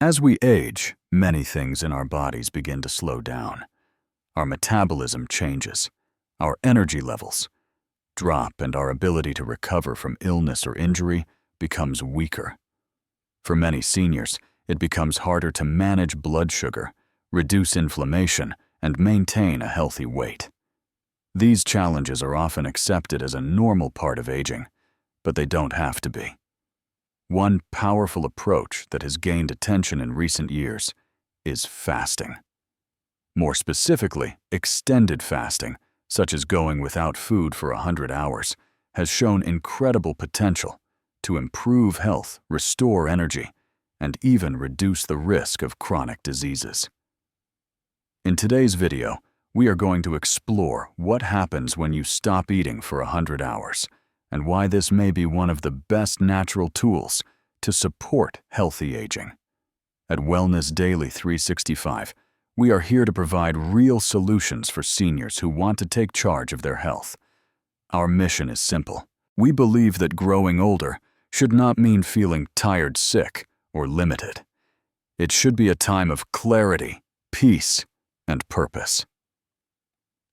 As we age, many things in our bodies begin to slow down. Our metabolism changes, our energy levels drop, and our ability to recover from illness or injury becomes weaker. For many seniors, it becomes harder to manage blood sugar, reduce inflammation, and maintain a healthy weight. These challenges are often accepted as a normal part of aging, but they don't have to be. One powerful approach that has gained attention in recent years is fasting. More specifically, extended fasting, such as going without food for 100 hours, has shown incredible potential to improve health, restore energy, and even reduce the risk of chronic diseases. In today's video, we are going to explore what happens when you stop eating for 100 hours and why this may be one of the best natural tools to support healthy aging. At Wellness Daily 365, we are here to provide real solutions for seniors who want to take charge of their health. Our mission is simple. We believe that growing older should not mean feeling tired, sick, or limited. It should be a time of clarity, peace, and purpose.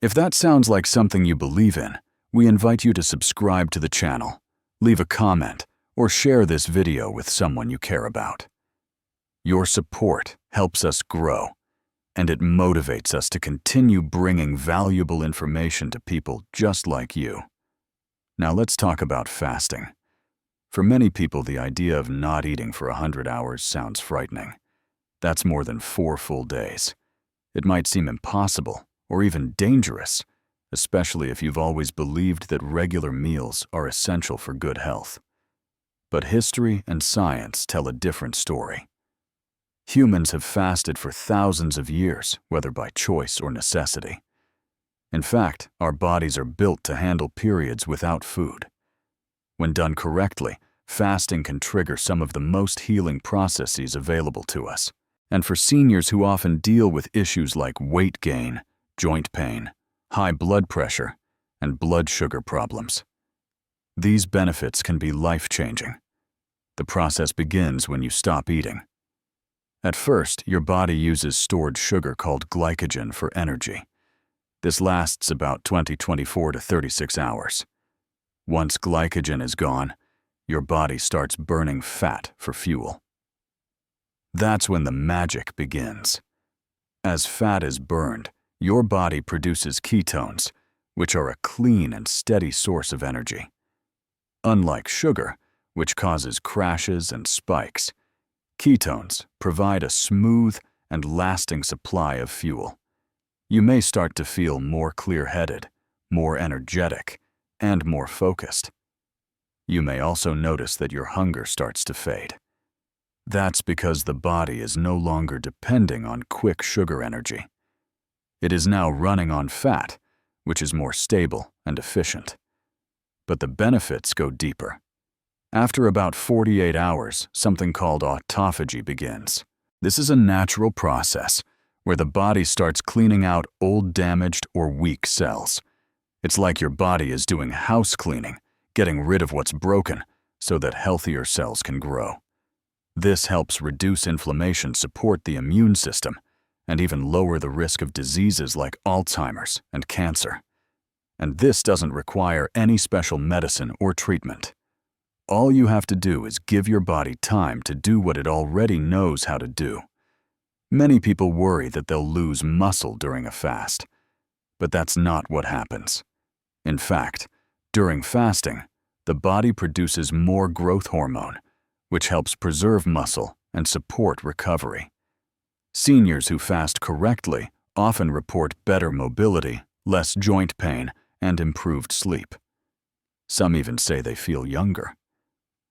If that sounds like something you believe in, we invite you to subscribe to the channel, leave a comment, or share this video with someone you care about. Your support helps us grow, and it motivates us to continue bringing valuable information to people just like you. Now let's talk about fasting. For many people, the idea of not eating for 100 hours sounds frightening. That's more than 4 full days. It might seem impossible or even dangerous, especially if you've always believed that regular meals are essential for good health. But history and science tell a different story. Humans have fasted for thousands of years, whether by choice or necessity. In fact, our bodies are built to handle periods without food. When done correctly, fasting can trigger some of the most healing processes available to us. And for seniors who often deal with issues like weight gain, joint pain, high blood pressure, and blood sugar problems, these benefits can be life-changing. The process begins when you stop eating. At first, your body uses stored sugar called glycogen for energy. This lasts about 24 to 36 hours. Once glycogen is gone, your body starts burning fat for fuel. That's when the magic begins. As fat is burned, your body produces ketones, which are a clean and steady source of energy. Unlike sugar, which causes crashes and spikes, ketones provide a smooth and lasting supply of fuel. You may start to feel more clear-headed, more energetic, and more focused. You may also notice that your hunger starts to fade. That's because the body is no longer depending on quick sugar energy. It is now running on fat, which is more stable and efficient. But the benefits go deeper. After about 48 hours, something called autophagy begins. This is a natural process where the body starts cleaning out old, damaged, or weak cells. It's like your body is doing house cleaning, getting rid of what's broken so that healthier cells can grow. This helps reduce inflammation, support the immune system, and even lower the risk of diseases like Alzheimer's and cancer. And this doesn't require any special medicine or treatment. All you have to do is give your body time to do what it already knows how to do. Many people worry that they'll lose muscle during a fast, but that's not what happens. In fact, during fasting, the body produces more growth hormone, which helps preserve muscle and support recovery. Seniors who fast correctly often report better mobility, less joint pain, and improved sleep. Some even say they feel younger.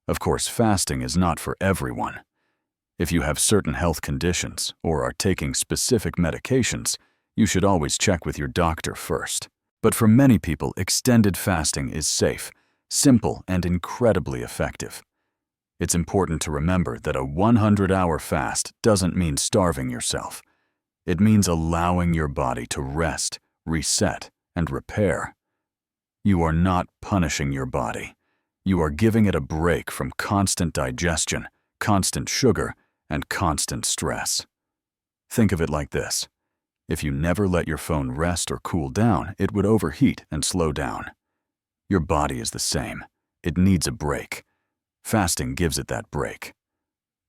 Of course, fasting is not for everyone. If you have certain health conditions or are taking specific medications, you should always check with your doctor first. But for many people, extended fasting is safe, simple, and incredibly effective. It's important to remember that a 100-hour fast doesn't mean starving yourself. It means allowing your body to rest, reset, and repair. You are not punishing your body. You are giving it a break from constant digestion, constant sugar, and constant stress. Think of it like this. If you never let your phone rest or cool down, it would overheat and slow down. Your body is the same. It needs a break. Fasting gives it that break.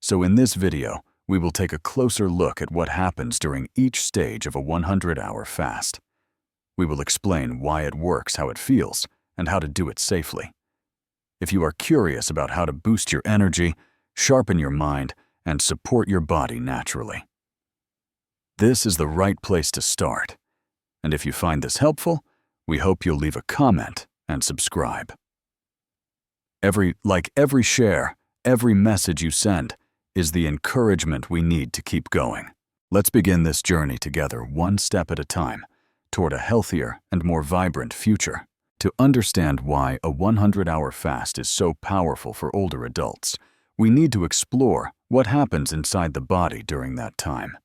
So in this video, we will take a closer look at what happens during each stage of a 100-hour fast. We will explain why it works, how it feels, and how to do it safely. If you are curious about how to boost your energy, sharpen your mind, and support your body naturally, this is the right place to start. And if you find this helpful, we hope you'll leave a comment and subscribe. Every share, every message you send is the encouragement we need to keep going. Let's begin this journey together, one step at a time, toward a healthier and more vibrant future. To understand why a 100-hour fast is so powerful for older adults, we need to explore what happens inside the body during that time.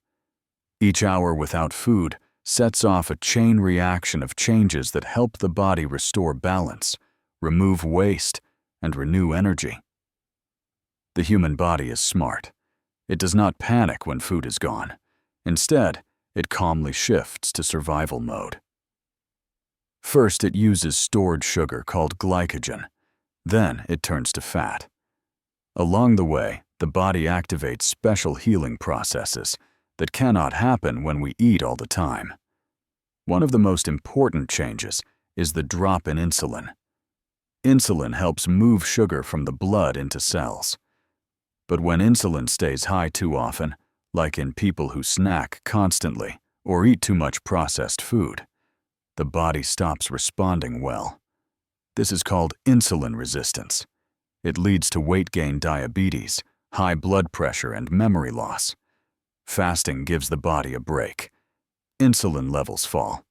Each hour without food sets off a chain reaction of changes that help the body restore balance, remove waste, and renew energy. The human body is smart. It does not panic when food is gone. Instead, it calmly shifts to survival mode. First, it uses stored sugar called glycogen. Then, it turns to fat. Along the way, the body activates special healing processes that cannot happen when we eat all the time. One of the most important changes is the drop in insulin. Insulin helps move sugar from the blood into cells. But when insulin stays high too often, like in people who snack constantly or eat too much processed food, the body stops responding well. This is called insulin resistance. It leads to weight gain, diabetes, high blood pressure, and memory loss. Fasting gives the body a break. Insulin levels fall.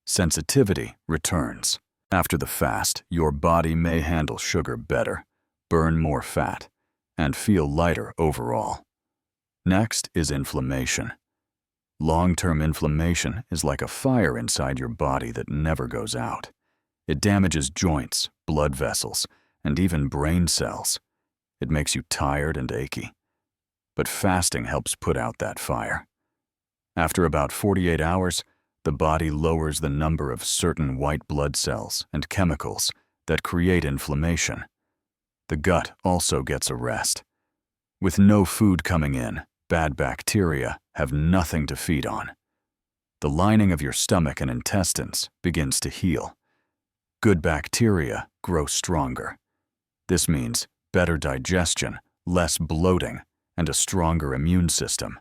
Sensitivity returns. After the fast, your body may handle sugar better, burn more fat, and feel lighter overall. Next is inflammation. Long-term inflammation is like a fire inside your body that never goes out. It damages joints, blood vessels, and even brain cells. It makes you tired and achy. But fasting helps put out that fire. After about 48 hours, the body lowers the number of certain white blood cells and chemicals that create inflammation. The gut also gets a rest. With no food coming in, bad bacteria have nothing to feed on. The lining of your stomach and intestines begins to heal. Good bacteria grow stronger. This means better digestion, less bloating, and a stronger immune system.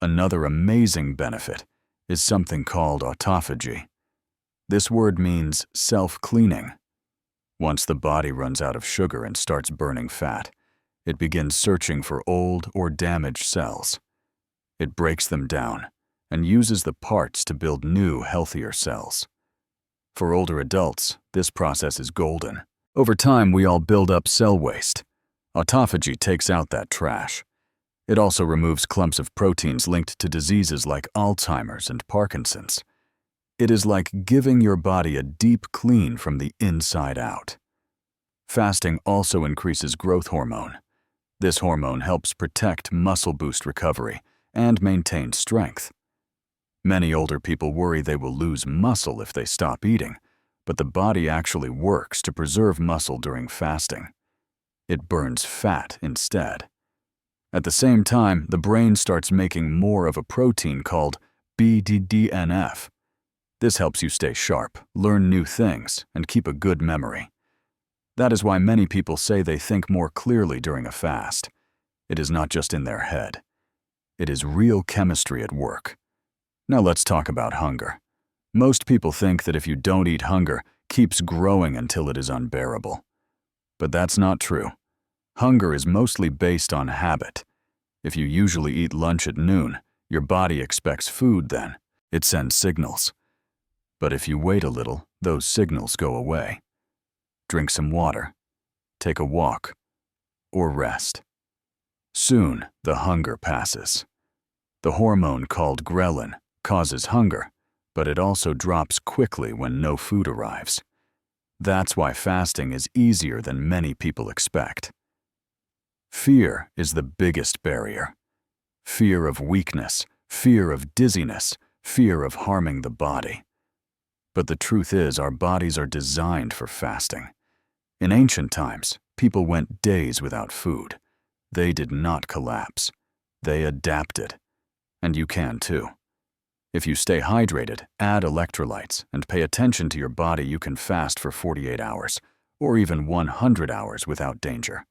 Another amazing benefit is something called autophagy. This word means self-cleaning. Once the body runs out of sugar and starts burning fat, it begins searching for old or damaged cells. It breaks them down and uses the parts to build new, healthier cells. For older adults, this process is golden. Over time, we all build up cell waste. Autophagy takes out that trash. It also removes clumps of proteins linked to diseases like Alzheimer's and Parkinson's. It is like giving your body a deep clean from the inside out. Fasting also increases growth hormone. This hormone helps protect muscle boost recovery and maintain strength. Many older people worry they will lose muscle if they stop eating, but the body actually works to preserve muscle during fasting. It burns fat instead. At the same time, the brain starts making more of a protein called BDNF. This helps you stay sharp, learn new things, and keep a good memory. That is why many people say they think more clearly during a fast. It is not just in their head. It is real chemistry at work. Now let's talk about hunger. Most people think that if you don't eat, hunger keeps growing until it is unbearable. But that's not true. Hunger is mostly based on habit. If you usually eat lunch at noon, your body expects food then. It sends signals. But if you wait a little, those signals go away. Drink some water, take a walk, or rest. Soon, the hunger passes. The hormone called ghrelin causes hunger, but it also drops quickly when no food arrives. That's why fasting is easier than many people expect. Fear is the biggest barrier. Fear of weakness, fear of dizziness, fear of harming the body. But the truth is, our bodies are designed for fasting. In ancient times, people went days without food. They did not collapse. They adapted. And you can too. If you stay hydrated, add electrolytes, and pay attention to your body, you can fast for 48 hours, or even 100 hours without danger.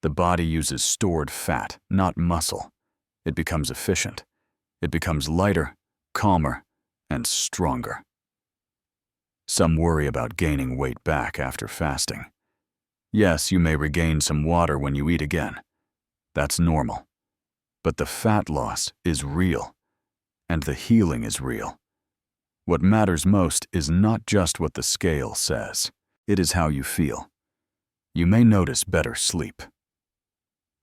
The body uses stored fat, not muscle. It becomes efficient. It becomes lighter, calmer, and stronger. Some worry about gaining weight back after fasting. Yes, you may regain some water when you eat again. That's normal. But the fat loss is real, and the healing is real. What matters most is not just what the scale says. It is how you feel. You may notice better sleep,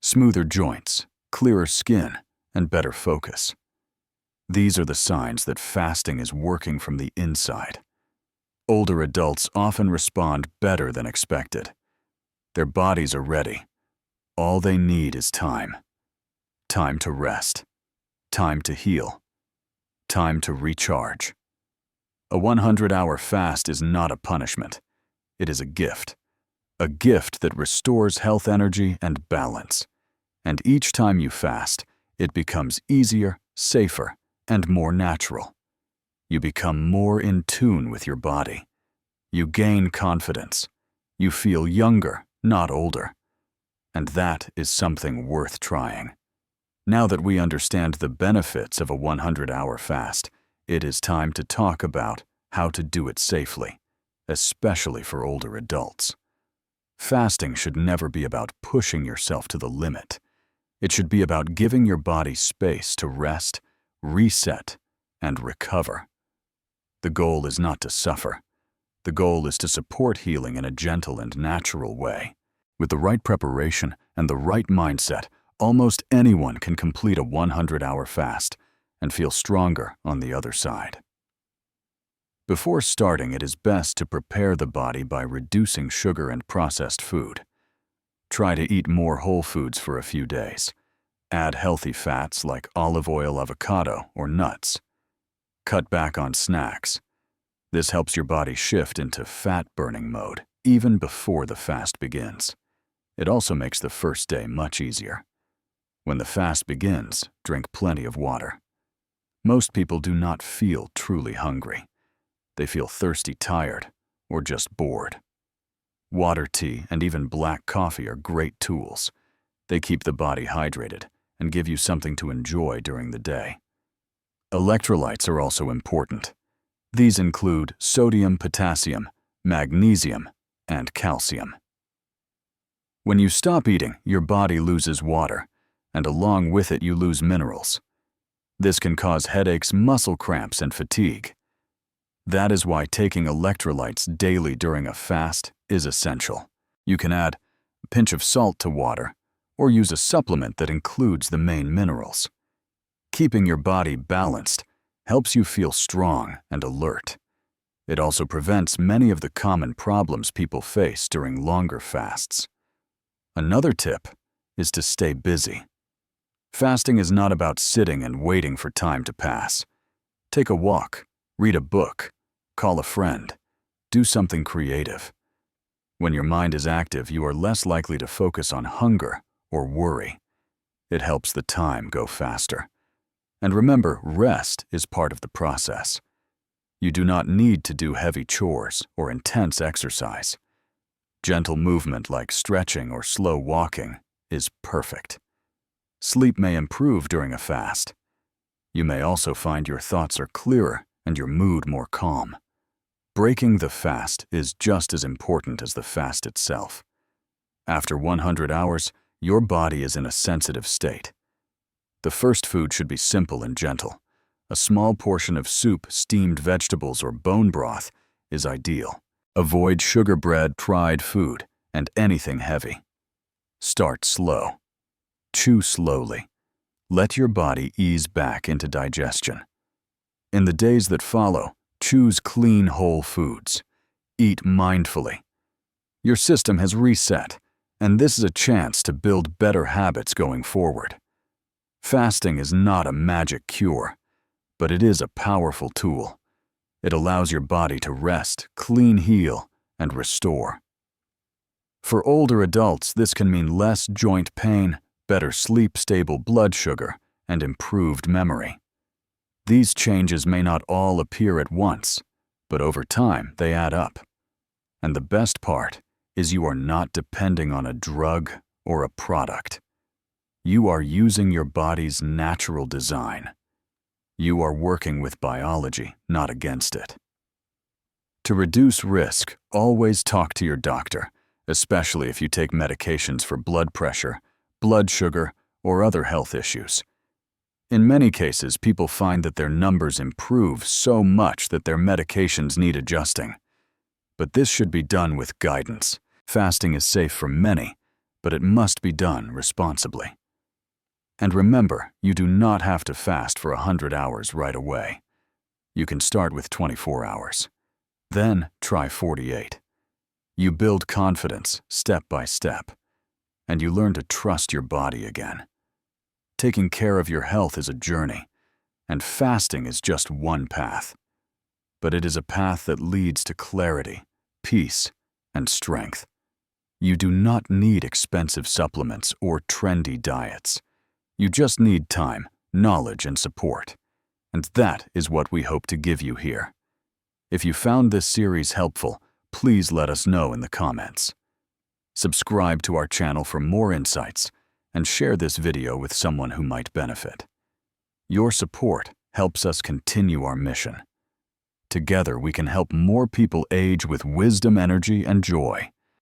smoother joints, clearer skin, and better focus. These are the signs that fasting is working from the inside. Older adults often respond better than expected. Their bodies are ready. All they need is time. Time to rest. Time to heal. Time to recharge. A 100-hour fast is not a punishment. It is a gift that restores health, energy, and balance. And each time you fast, it becomes easier, safer, and more natural. You become more in tune with your body. You gain confidence. You feel younger, not older. And that is something worth trying. Now that we understand the benefits of a 100-hour fast, it is time to talk about how to do it safely, especially for older adults. Fasting should never be about pushing yourself to the limit. It should be about giving your body space to rest, reset, and recover. The goal is not to suffer. The goal is to support healing in a gentle and natural way. With the right preparation and the right mindset, almost anyone can complete a 100-hour fast and feel stronger on the other side. Before starting, it is best to prepare the body by reducing sugar and processed food. Try to eat more whole foods for a few days. Add healthy fats like olive oil, avocado, or nuts. Cut back on snacks. This helps your body shift into fat-burning mode even before the fast begins. It also makes the first day much easier. When the fast begins, drink plenty of water. Most people do not feel truly hungry. They feel thirsty, tired, or just bored. Water, tea, and even black coffee are great tools. They keep the body hydrated and give you something to enjoy during the day. Electrolytes are also important. These include sodium, potassium, magnesium, and calcium. When you stop eating, your body loses water, and along with it you lose minerals. This can cause headaches, muscle cramps, and fatigue. That is why taking electrolytes daily during a fast is essential. You can add a pinch of salt to water, or use a supplement that includes the main minerals. Keeping your body balanced helps you feel strong and alert. It also prevents many of the common problems people face during longer fasts. Another tip is to stay busy. Fasting is not about sitting and waiting for time to pass. Take a walk, read a book, call a friend, do something creative. When your mind is active, you are less likely to focus on hunger or worry. It helps the time go faster. And remember, rest is part of the process. You do not need to do heavy chores or intense exercise. Gentle movement like stretching or slow walking is perfect. Sleep may improve during a fast. You may also find your thoughts are clearer and your mood more calm. Breaking the fast is just as important as the fast itself. After 100 hours, your body is in a sensitive state. The first food should be simple and gentle. A small portion of soup, steamed vegetables, or bone broth is ideal. Avoid sugar, bread, fried food, and anything heavy. Start slow. Chew slowly. Let your body ease back into digestion. In the days that follow, choose clean, whole foods. Eat mindfully. Your system has reset, And this is a chance to build better habits going forward. Fasting is not a magic cure, but it is a powerful tool. It allows your body to rest, clean heal, and restore. For older adults, this can mean less joint pain, better sleep, stable blood sugar, and improved memory. These changes may not all appear at once, but over time they add up. And the best part is you are not depending on a drug or a product. You are using your body's natural design. You are working with biology, not against it. To reduce risk, always talk to your doctor, especially if you take medications for blood pressure, blood sugar, or other health issues. In many cases, people find that their numbers improve so much that their medications need adjusting. But this should be done with guidance. Fasting is safe for many, but it must be done responsibly. And remember, you do not have to fast for 100 hours right away. You can start with 24 hours. Then try 48. You build confidence step by step, and you learn to trust your body again. Taking care of your health is a journey, and fasting is just one path. But it is a path that leads to clarity, peace, and strength. You do not need expensive supplements or trendy diets. You just need time, knowledge, and support. And that is what we hope to give you here. If you found this series helpful, please let us know in the comments. Subscribe to our channel for more insights, and share this video with someone who might benefit. Your support helps us continue our mission. Together, we can help more people age with wisdom, energy, and joy.